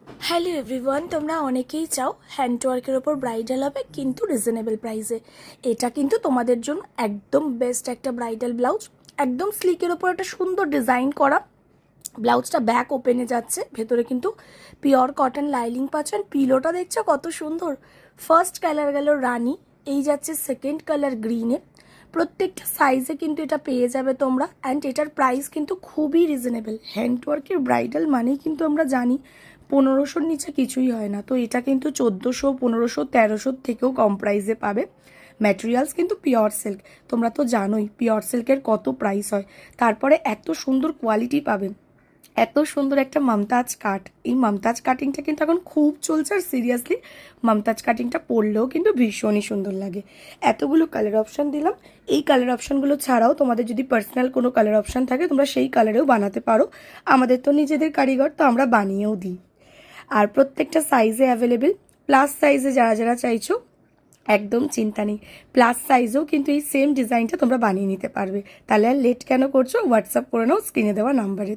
Hello everyone, তোমরা অনেকেই চাও হ্যান্ডওয়ার্কের ওপর ব্রাইডাল হবে কিন্তু রিজনেবল প্রাইসে। এটা কিন্তু তোমাদের জন্য একদম বেস্ট একটা ব্রাইডাল ব্লাউজ। একদম স্লিকের ওপর একটা সুন্দর ডিজাইন করা ব্লাউজটা ব্যাক ওপেনে যাচ্ছে, ভেতরে কিন্তু পিওর কটন লাইলিং পাচ্ছেন। পিলোটা দেখছো কত সুন্দর। ফার্স্ট কালার গেল রানি, এই যাচ্ছে সেকেন্ড কালার গ্রিনে। প্রত্যেকটা সাইজে কিন্তু এটা পেয়ে যাবে তোমরা, অ্যান্ড এটার প্রাইস কিন্তু খুবই রিজনেবল। হ্যান্ডওয়ার্কের ব্রাইডাল মানেই কিন্তু আমরা জানি 1500-র নিচে কিছুই হয় না, তো এটা কিন্তু 1400, 1500, 1300 থেকেও কম প্রাইসে পাবে। ম্যাটেরিয়ালস কিন্তু পিওর সিল্ক, তোমরা তো জানোই পিওর সিল্কের কত প্রাইস হয়। তারপরে এত সুন্দর কোয়ালিটি পাবে, এত সুন্দর একটা মমতাজ কাট। এই মমতাজ কাটিংটা কিন্তু এখন খুব চলছে, আর সিরিয়াসলি মমতাজ কাটিংটা পরলেও কিন্তু ভীষণই সুন্দর লাগে। এতগুলো কালার অপশান দিলাম, এই কালার অপশানগুলো ছাড়াও তোমাদের যদি পার্সোনাল কোনো কালার অপশান থাকে তোমরা সেই কালারেও বানাতে পারো। আমাদের তো নিজেদের কারিগর, তো আমরা বানিয়েও দিই। আর প্রত্যেকটা সাইজে অ্যাভেলেবেল। প্লাস সাইজে যারা যারা চাইছো একদম চিন্তা নেই, প্লাস সাইজেও কিন্তু এই সেম ডিজাইনটা তোমরা বানিয়ে নিতে পারবে। তাহলে আর লেট কেন করছো, হোয়াটসঅ্যাপ করে নাও স্ক্রিনে দেওয়া নাম্বারে।